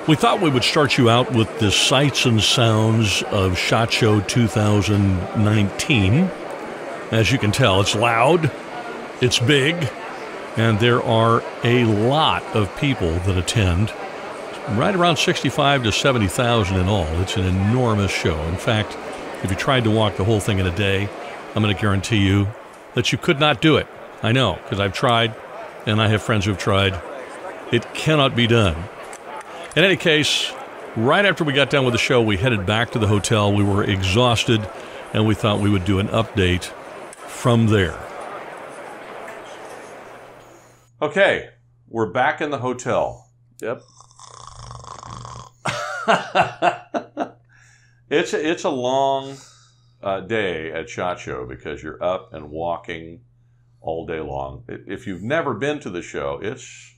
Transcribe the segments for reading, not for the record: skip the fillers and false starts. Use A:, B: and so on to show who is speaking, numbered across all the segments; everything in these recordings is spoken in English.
A: We thought we would start you out with the sights and sounds of SHOT Show 2019. As you can tell, it's loud, it's big, and there are a lot of people that attend. Right around 65 to 70,000 in all. It's an enormous show. In fact, if you tried to walk the whole thing in a day, I'm going to guarantee you that you could not do it. I know, because I've tried, and I have friends who've tried. It cannot be done. In any case, right after we got done with the show, we headed back to the hotel. We were exhausted, and we thought we would do an update from there. Okay, we're back in the hotel.
B: Yep.
A: It's a long day at SHOT Show because you're up and walking all day long. If you've never been to the show, it's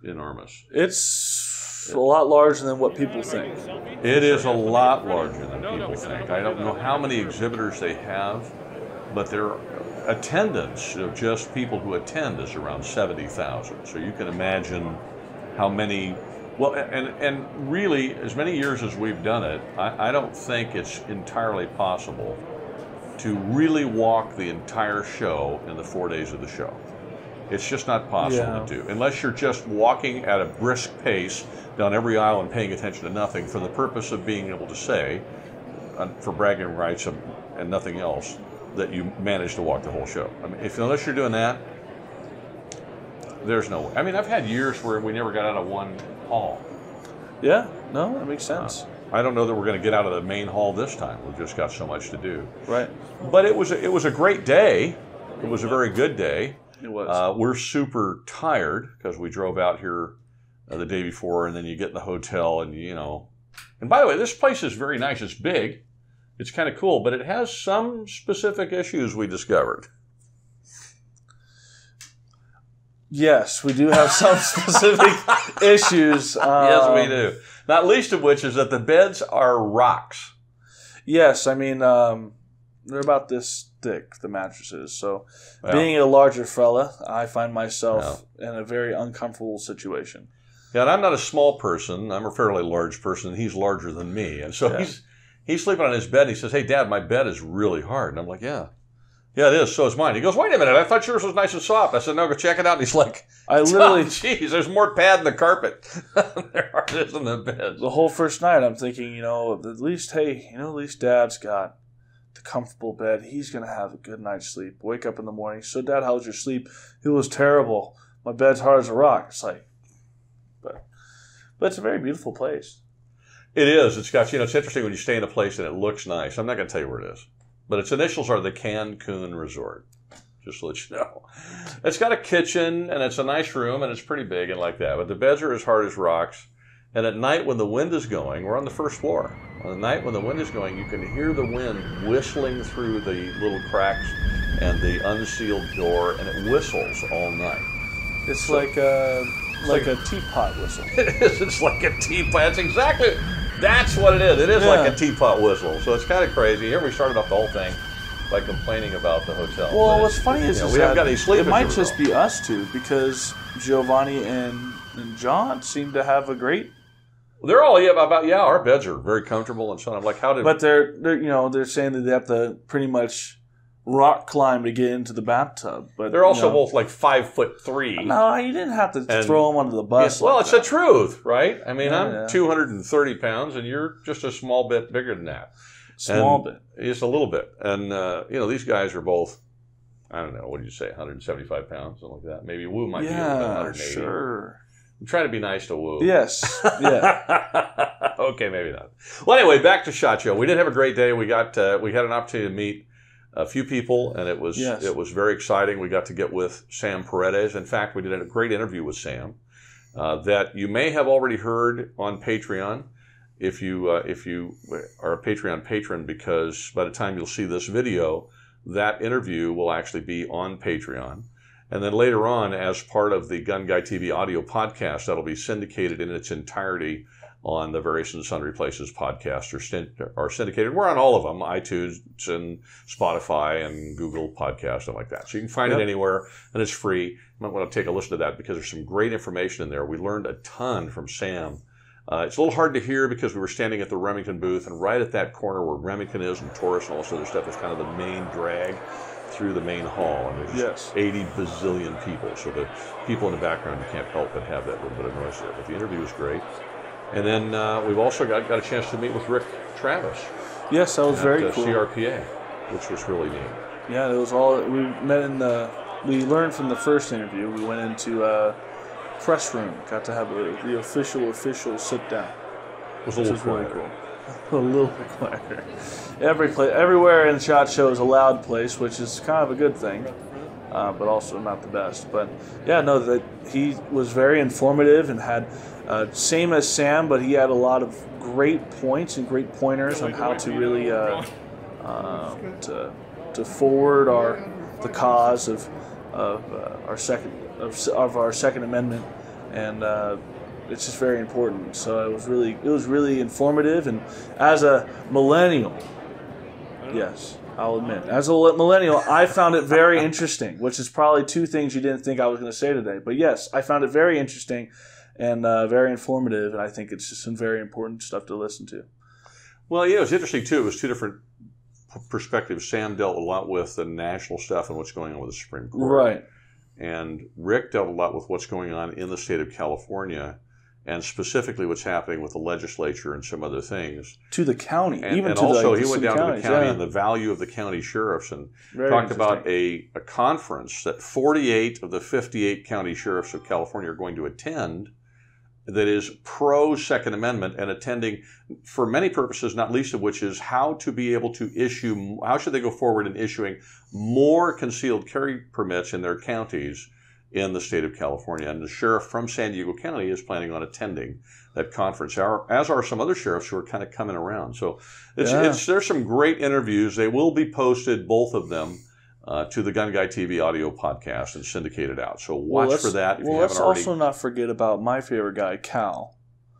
A: enormous.
B: It's a lot larger than what people think.
A: It is a lot larger than people think. I don't know how many exhibitors they have, but their attendance of just people who attend is around 70,000. So you can imagine how many. Well, and really, as many years as we've done it, I don't think it's entirely possible to really walk the entire show in the 4 days of the show. It's just not possible to do, unless you're just walking at a brisk pace down every aisle and paying attention to nothing for the purpose of being able to say, for bragging rights and nothing else, that you managed to walk the whole show. I mean, unless you're doing that, there's no way. I mean, I've had years where we never got out of one hall.
B: Yeah, no, that makes sense.
A: I don't know that we're going to get out of the main hall this time. We've just got so much to do.
B: Right.
A: But it was a great day. It was a very good day.
B: It was.
A: We're super tired because we drove out here the day before, and then you get in the hotel, and And by the way, this place is very nice. It's big. It's kind of cool, but it has some specific issues we discovered.
B: Yes, we do have some specific issues.
A: Yes, we do. Not least of which is that the beds are rocks.
B: Yes, I mean, they're about this thick, the mattresses. So being a larger fella, I find myself in a very uncomfortable situation.
A: Yeah, and I'm not a small person. I'm a fairly large person, and he's larger than me. And so he's sleeping on his bed, and he says, "Hey, Dad, my bed is really hard." And I'm like, Yeah, it is. So is mine. He goes, "Wait a minute. I thought yours was nice and soft." I said, "No, go check it out." And he's like, geez, there's more pad in the carpet than there is in the bed."
B: The whole first night, I'm thinking, at least Dad's got the comfortable bed. He's going to have a good night's sleep. Wake up in the morning. "So, Dad, how was your sleep?" "It was terrible. My bed's hard as a rock." It's like, but it's a very beautiful place.
A: It is. It's got, it's interesting when you stay in a place and it looks nice. I'm not going to tell you where it is. But its initials are the Cancun Resort, just to let you know. It's got a kitchen, and it's a nice room, and it's pretty big and like that. But the beds are as hard as rocks. And at night when the wind is going, we're on the first floor. On the night when the wind is going, you can hear the wind whistling through the little cracks and the unsealed door, and it whistles all night.
B: It's like a teapot whistle.
A: It is. It's like a teapot. That's what it is. It is like a teapot whistle. So it's kind of crazy. Here we started off the whole thing by complaining about the hotel.
B: Well, what's funny is
A: we haven't got any sleep.
B: It might just be us two, because Giovanni and John seem to have a great.
A: They're all our beds are very comfortable and so on. I'm like, how did?
B: But they're saying that they have to pretty much rock climb to get into the bathtub. But
A: they're also both like 5'3".
B: No, you didn't have to throw them under the bus.
A: Well, it's the truth, right? I mean, I'm 230 pounds, and you're just a small bit bigger than that.
B: Small bit,
A: just a little bit. And these guys are both, I don't know, what did you say, 175 pounds, something like that. Maybe Wu might be 180.
B: Sure.
A: I'm trying to be nice to Wu.
B: Yes. Yeah.
A: Okay, maybe not. Well, anyway, back to SHOT Show. We did have a great day. We had an opportunity to meet a few people, and it was very exciting. We got to get with Sam Paredes. In fact, we did a great interview with Sam that you may have already heard on Patreon if you are a Patreon patron, because by the time you'll see this video, that interview will actually be on Patreon. And then later on, as part of the GunGuyTV audio podcast, that'll be syndicated in its entirety on the various and sundry places podcasts are syndicated. We're on all of them, iTunes and Spotify and Google Podcasts, stuff like that. So you can find it anywhere, and it's free. You might want to take a listen to that because there's some great information in there. We learned a ton from Sam. It's a little hard to hear because we were standing at the Remington booth, and right at that corner where Remington is and Taurus and all this other stuff is kind of the main drag through the main hall, and there's 80 bazillion people. So the people in the background, you can't help but have that little bit of noise there. But the interview was great. And then we've also got a chance to meet with Rick Travis.
B: Yes, that was very cool.
A: CRPA, which was really neat.
B: Yeah, it was all, we met in we learned from the first interview. We went into press room, got to have the official sit down.
A: It was a little quieter.
B: Really cool. A little bit quieter. Everywhere in SHOT Show is a loud place, which is kind of a good thing, but also not the best. But yeah, no, that he was very informative and had same as Sam, but he had a lot of great points and great pointers on how to really to forward the cause of our Second Amendment, and it's just very important. So it was really informative, and as a millennial, yes, I'll admit, as a millennial, I found it very interesting, which is probably two things you didn't think I was going to say today. But yes, I found it very interesting and very informative, and I think it's just some very important stuff to listen to.
A: Well, yeah, it was interesting too. It was two different perspectives. Sam dealt a lot with the national stuff and what's going on with the Supreme Court.
B: Right.
A: And Rick dealt a lot with what's going on in the state of California, and specifically what's happening with the legislature and some other things.
B: To the county,
A: and also he went down to the county and the value of the county sheriffs, and talked about a conference that 48 of the 58 county sheriffs of California are going to attend that is pro-Second Amendment, and attending for many purposes, not least of which is how to be able to how should they go forward in issuing more concealed carry permits in their counties in the state of California. And the sheriff from San Diego County is planning on attending that conference, as are some other sheriffs who are kind of coming around. So there's some great interviews. They will be posted, both of them, to the GunGuyTV audio podcast and syndicated out. So watch for that if you haven't already. Let's
B: also not forget about my favorite guy, Cal.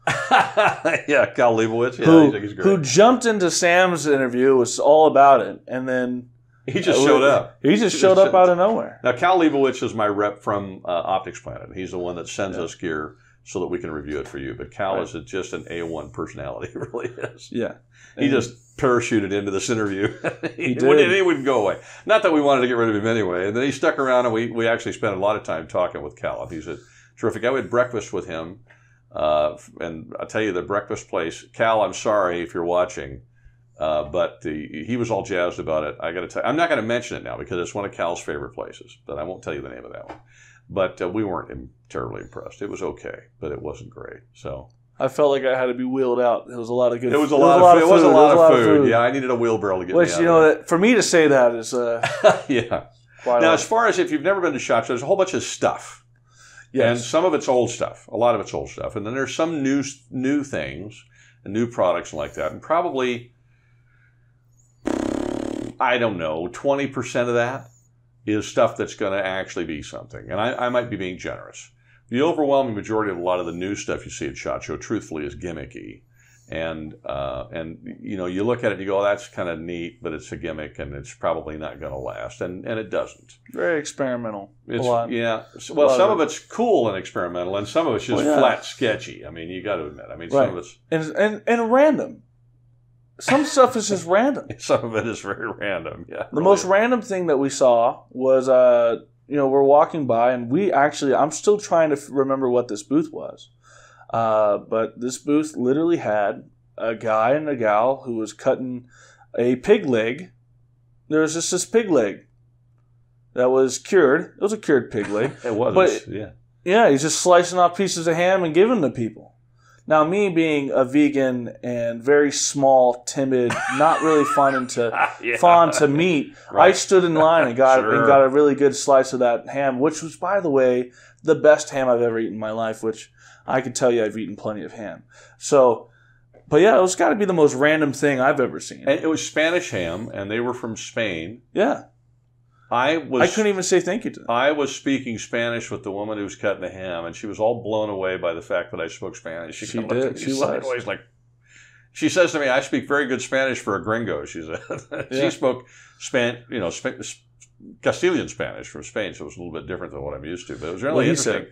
A: Yeah, Cal Leibowitz. Yeah, he's great.
B: Who jumped into Sam's interview, was all about it, and then
A: he just showed up.
B: He just showed up out of nowhere.
A: Now, Cal Leibowitz is my rep from Optics Planet. He's the one that sends us gear so that we can review it for you. But Cal is just an A1 personality. He really is.
B: Yeah.
A: He just parachuted into this interview. He wouldn't go away. Not that we wanted to get rid of him anyway. And then he stuck around, and we actually spent a lot of time talking with Cal. He's a terrific guy. We had breakfast with him. And I'll tell you, the breakfast place, Cal, I'm sorry if you're watching, but he was all jazzed about it. I got to tell you, I'm not going to mention it now because it's one of Cal's favorite places, but I won't tell you the name of that one. But we weren't terribly impressed. It was okay, but it wasn't great. So
B: I felt like I had to be wheeled out. It was a lot of good.
A: It was a lot of food. Yeah, I needed a wheelbarrow to get me out.
B: Which, for me to say that is
A: yeah. Now, as far as if you've never been to SHOT Show, there's a whole bunch of stuff. Yes. And some of it's old stuff. A lot of it's old stuff. And then there's some new things and new products and like that. And probably, I don't know, 20% of that is stuff that's going to actually be something. And I might be being generous. The overwhelming majority of a lot of the new stuff you see at SHOT Show, truthfully, is gimmicky. And you look at it and you go, oh, that's kind of neat, but it's a gimmick and it's probably not going to last. And it doesn't.
B: Very experimental.
A: Yeah. Well, some of it's cool and experimental, and some of it's just flat sketchy. I mean, you got to admit. I mean, some of it's...
B: And random. Some stuff is just random.
A: Some of it is very random, yeah.
B: The most random thing that we saw was, we're walking by, and I'm still trying to remember what this booth was. But this booth literally had a guy and a gal who was cutting a pig leg. There was just this pig leg that was cured. It was a cured pig leg.
A: It was, yeah.
B: Yeah, he's just slicing off pieces of ham and giving them to people. Now, me being a vegan and very small, timid, not really fond to meat, right. I stood in line and got a really good slice of that ham, which was, by the way, the best ham I've ever eaten in my life, which I can tell you I've eaten plenty of ham. So, but yeah, it was got to be the most random thing I've ever seen.
A: And it was Spanish ham, and they were from Spain.
B: Yeah. I couldn't even say thank you to them.
A: I was speaking Spanish with the woman who was cutting the ham, and she was all blown away by the fact that I spoke Spanish. She did. She was like, she says to me, "I speak very good Spanish for a gringo." She said she spoke Castilian Spanish from Spain, so it was a little bit different than what I'm used to. But it was really interesting.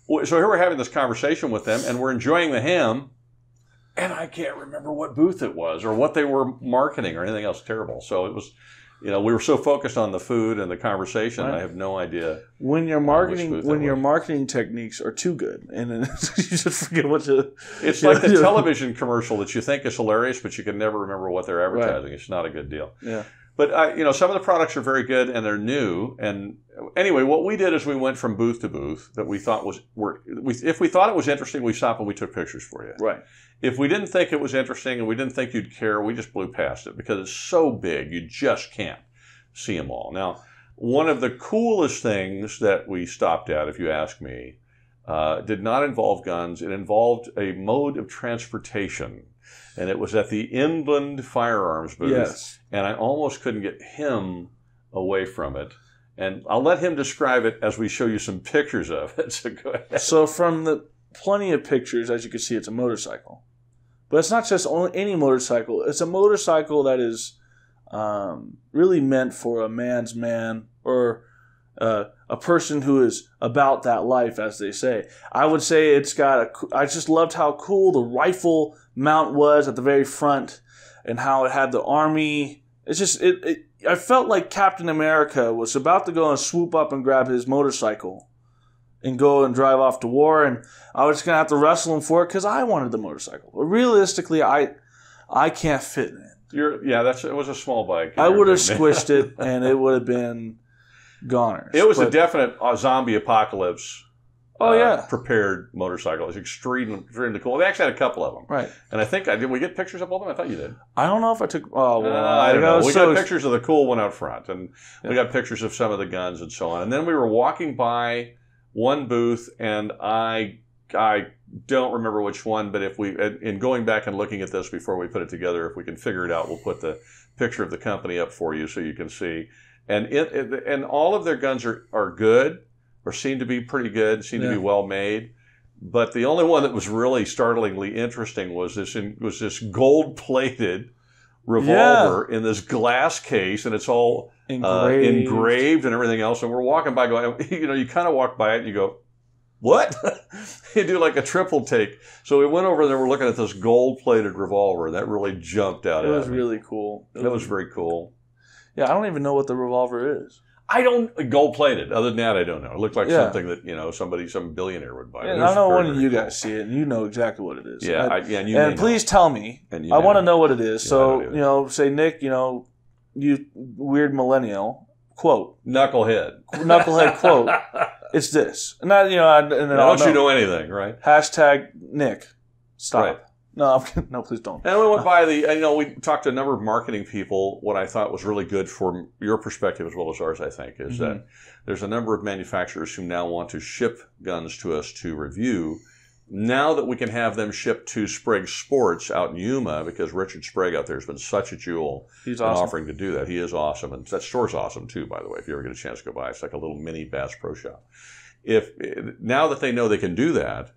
A: So here we're having this conversation with them, and we're enjoying the ham. And I can't remember what booth it was or what they were marketing or anything else terrible. So it was, we were so focused on the food and the conversation, I have no idea.
B: When your marketing techniques are too good, and then you just forget what to.
A: It's like the television commercial that you think is hilarious, but you can never remember what they're advertising. Right. It's not a good deal.
B: Yeah.
A: But some of the products are very good and they're new. And anyway, what we did is we went from booth to booth that we thought if we thought it was interesting, we stopped and we took pictures for you.
B: Right.
A: If we didn't think it was interesting and we didn't think you'd care, we just blew past it because it's so big, you just can't see them all. Now, one of the coolest things that we stopped at, if you ask me, did not involve guns. It involved a mode of transportation. And it was at the Inland Firearms booth.
B: Yes.
A: And I almost couldn't get him away from it. And I'll let him describe it as we show you some pictures of it. So go ahead.
B: So from the plenty of pictures, as you can see, it's a motorcycle. But it's not just any motorcycle. It's a motorcycle that is really meant for a man's man or a person who is about that life, as they say. I would say it's got I just loved how cool the rifle mount was at the very front and how it had the army. It's just, I felt like Captain America was about to go and swoop up and grab his motorcycle and go and drive off to war, and I was going to have to wrestle him for it because I wanted the motorcycle. But realistically, I can't fit in it.
A: It was a small bike.
B: I would have squished it, and it would have been goners.
A: It was a definite zombie apocalypse.
B: Oh,
A: prepared motorcycle. It was extremely cool. They actually had a couple of them.
B: Right.
A: And I think, did we get pictures of all of them? I thought you did.
B: I don't know if I took,
A: I don't know. We got pictures of the cool one out front, and we got pictures of some of the guns and so on. And then we were walking by one booth, and I don't remember which one, but in going back and looking at this before we put it together, if we can figure it out, we'll put the picture of the company up for you so you can see. And and all of their guns are good, or seem to be pretty good, seem to be well made. But the only one that was really startlingly interesting was this gold-plated revolver in this glass case, and it's all engraved and everything else. And we're walking by going, you kind of walk by it and you go, what? You do like a triple take. So we went over there, we're looking at this gold-plated revolver. That really jumped out at me.
B: It was really cool.
A: It was very cool.
B: Yeah, I don't even know what the revolver is.
A: Gold-plated. Other than that, I don't know. It looked like something that, some billionaire would buy.
B: Yeah, I know one of you guys see it, and you know exactly what it is.
A: Yeah,
B: and please tell me. I want to know what it is. So, say, Nick, you weird millennial, quote.
A: Knucklehead
B: quote. It's this. And that,
A: don't you know anything, right?
B: Hashtag Nick. Stop.
A: Right.
B: No, please don't.
A: And we went by we talked to a number of marketing people. What I thought was really good from your perspective as well as ours, I think, is that there's a number of manufacturers who now want to ship guns to us to review. Now that we can have them shipped to Sprague Sports out in Yuma, because Richard Sprague out there has been such a jewel in offering to do that. He is awesome. And that store's awesome, too, by the way, if you ever get a chance to go by. It's like a little mini Bass Pro Shop. Now that they know they can do that,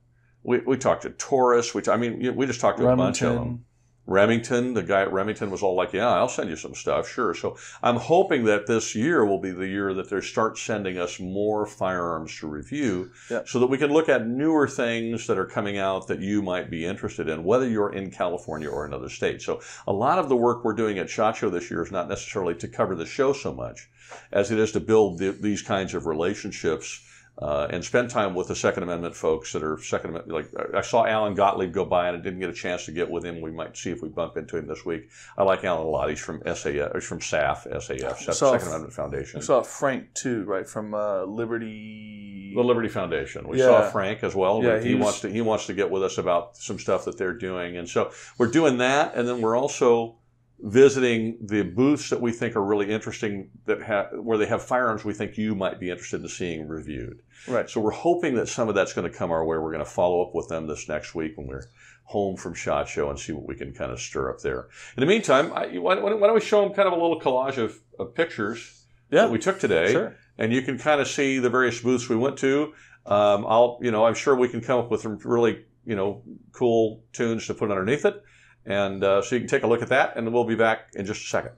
A: we talked to Taurus, we just talked to a bunch of them. Remington, the guy at Remington was all like, yeah, I'll send you some stuff, sure. So I'm hoping that this year will be the year that they start sending us more firearms to review so that we can look at newer things that are coming out that you might be interested in, whether you're in California or another state. So a lot of the work we're doing at SHOT Show this year is not necessarily to cover the show so much as it is to build these kinds of relationships and spend time with the Second Amendment folks that are Second Amendment. Like I saw Alan Gottlieb go by, and I didn't get a chance to get with him. We might see if we bump into him this week. I like Alan a lot. He's from SAF, he's from SAF, Second Amendment Foundation.
B: We saw Frank too, right, from Liberty.
A: The Liberty Foundation. We saw Frank as well.
B: Yeah,
A: he wants to get with us about some stuff that they're doing, and so we're doing that, and then we're also visiting the booths that we think are really interesting where they have firearms we think you might be interested in seeing reviewed.
B: Right.
A: So we're hoping that some of that's going to come our way. We're going to follow up with them this next week when we're home from SHOT Show and see what we can kind of stir up there. In the meantime, why don't we show them kind of a little collage of pictures that we took today.
B: Sure.
A: And you can kind of see the various booths we went to. I'm sure we can come up with some really, cool tunes to put underneath it. And so you can take a look at that, and we'll be back in just a second.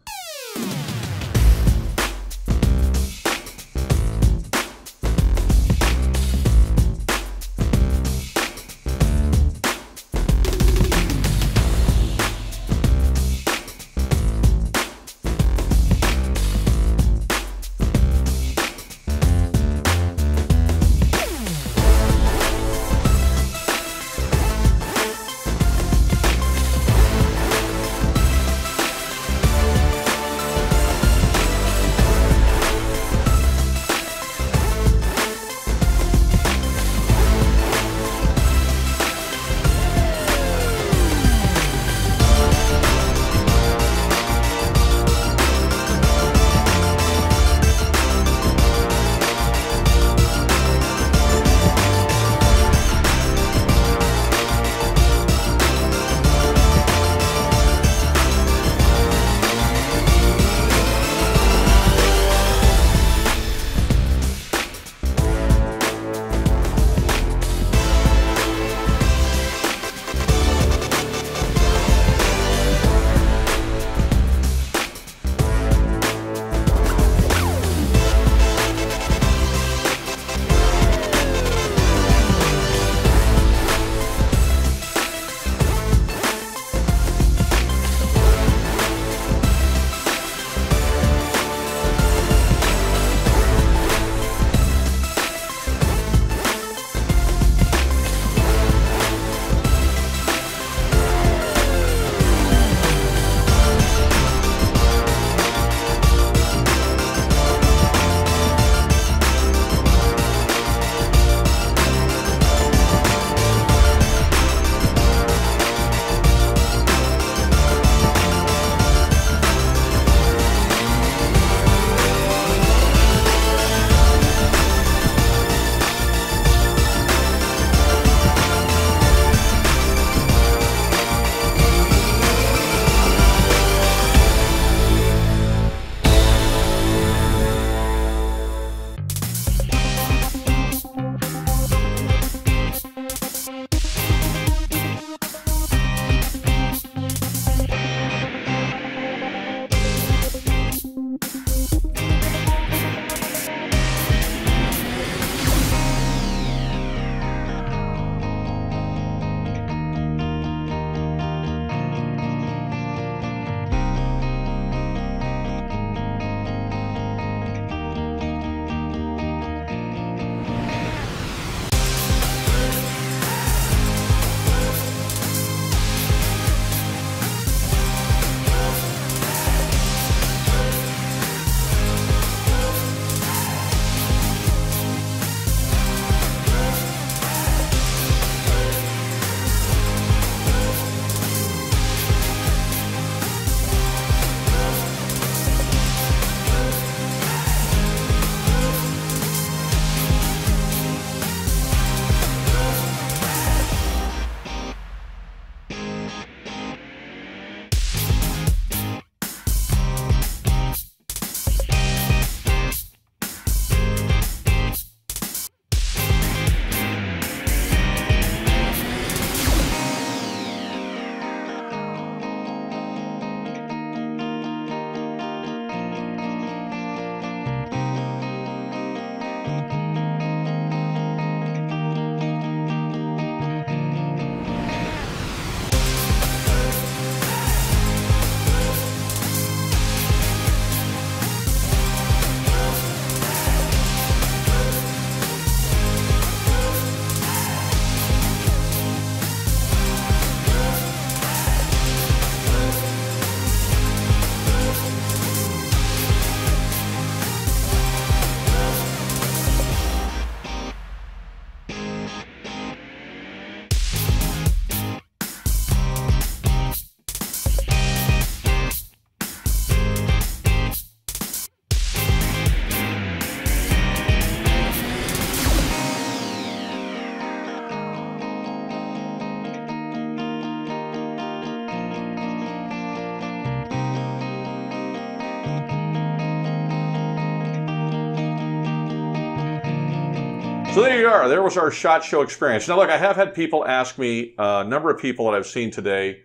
A: So there you are. There was our SHOT Show experience. Now, look, I have had people ask me, a number of people that I've seen today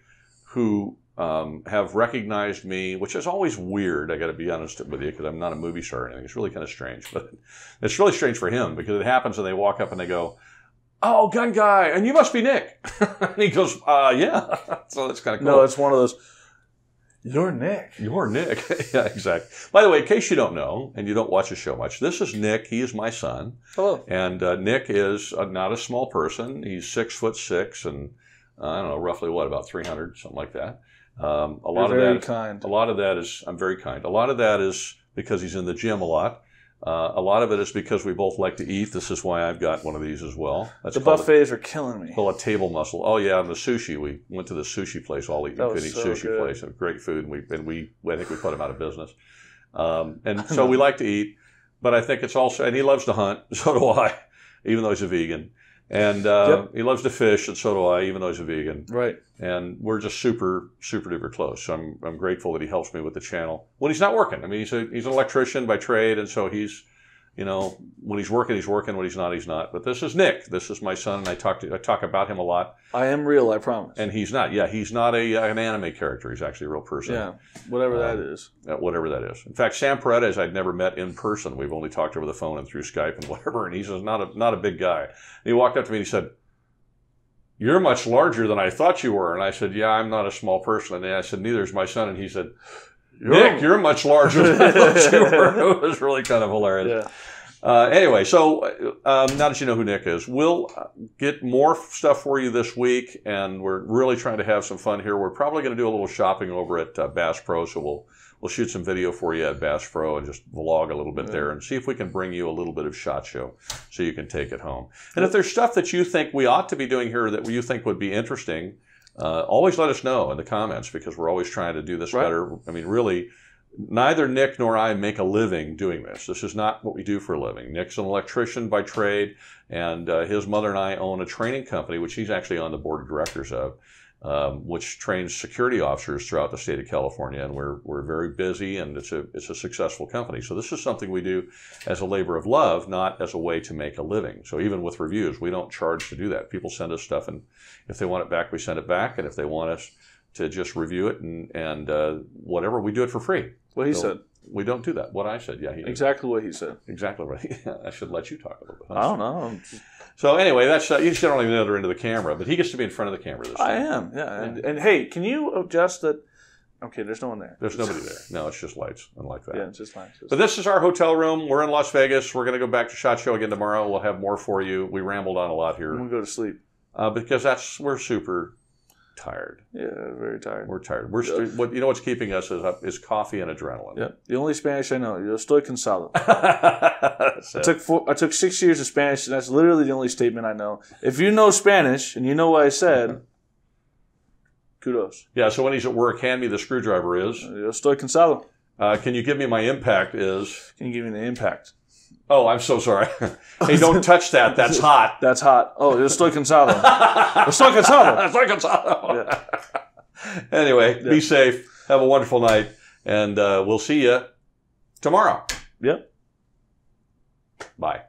A: who have recognized me, which is always weird. I got to be honest with you, because I'm not a movie star or anything. It's really kind of strange, but it's really strange for him because it happens and they walk up and they go, "Oh, Gun Guy, and you must be Nick." And he goes, "Yeah." So that's kind of cool.
B: No, it's one of those. You're Nick.
A: You're Nick. Yeah, exactly. By the way, in case you don't know, and you don't watch the show much, this is Nick. He is my son.
B: Hello.
A: And Nick is not a small person. He's 6'6", and I don't know, roughly what, about 300, something like that.
B: You're very kind.
A: A lot of that is, I'm very kind. A lot of that is because he's in the gym a lot. A lot of it is because we both like to eat. This is why I've got one of these as well.
B: The buffets are killing me.
A: Called a table muscle. Oh yeah, and the sushi. We went to the sushi place, all you could eat sushi place, and great food. And I think we put him out of business. And so we like to eat, but I think it's also, and he loves to hunt. So do I, even though he's a vegan. And he loves to fish, and so do I, even though he's a vegan.
B: Right. And
A: we're just super, super duper close. So I'm grateful that he helps me with the channel when he's not working. I mean, he's an electrician by trade, and so he's, you know, when he's working, he's working. When he's not, he's not. But this is Nick. This is my son, and I talk about him a lot.
B: I am real, I promise.
A: And he's not. Yeah, he's not an anime character. He's actually a real person.
B: Yeah, whatever that is.
A: Whatever that is. In fact, Sam Paredes, I'd never met in person. We've only talked over the phone and through Skype and whatever. And he's not a big guy. And he walked up to me and he said, "You're much larger than I thought you were." And I said, "Yeah, I'm not a small person." And I said, "Neither is my son." And he said, "Nick, you're much larger than I thought you were." It was really kind of hilarious. Yeah. Anyway, so now that you know who Nick is, we'll get more stuff for you this week, and we're really trying to have some fun here. We're probably going to do a little shopping over at Bass Pro, so we'll shoot some video for you at Bass Pro and just vlog a little bit there and see if we can bring you a little bit of SHOT Show so you can take it home. And if there's stuff that you think we ought to be doing here that you think would be interesting, always let us know in the comments, because we're always trying to do this better. I mean, really, neither Nick nor I make a living doing this. This is not what we do for a living. Nick's an electrician by trade, and his mother and I own a training company, which he's actually on the board of directors of, which trains security officers throughout the state of California. And we're very busy, and it's a successful company. So this is something we do as a labor of love, not as a way to make a living. So even with reviews, we don't charge to do that. People send us stuff, and if they want it back, we send it back. And if they want us to just review it and whatever, we do it for free.
B: What he said.
A: We don't do that. What I said, yeah.
B: Exactly what he said.
A: Exactly right. I should let you talk a little bit.
B: I don't know.
A: So anyway, that's you should only know they're into the camera, but he gets to be in front of the camera this time.
B: I am, yeah. And hey, can you adjust that? Okay, there's no one there.
A: There's nobody there. No, it's just lights and like that.
B: Yeah, it's just lights.
A: But this is our hotel room. We're in Las Vegas. We're going to go back to SHOT Show again tomorrow. We'll have more for you. We rambled on a lot here.
B: I'm going to go to sleep.
A: Because we're super tired.
B: Yeah, very tired.
A: We're tired. What's keeping us is coffee and adrenaline.
B: Yeah, the only Spanish I know. Yo estoy cansado. I took 6 years of Spanish, and that's literally the only statement I know. If you know Spanish and you know what I said, kudos.
A: Yeah. So when he's at work, hand me the screwdriver. Is
B: yo estoy cansado.
A: Can you give me my impact?
B: Can you give me the impact?
A: Oh, I'm so sorry. Hey, don't touch that. That's hot.
B: That's hot. Oh, yo estoy cansado. Estoy cansado.
A: Estoy cansado. Yeah. Anyway, be safe. Have a wonderful night. And we'll see you tomorrow.
B: Yep.
A: Bye.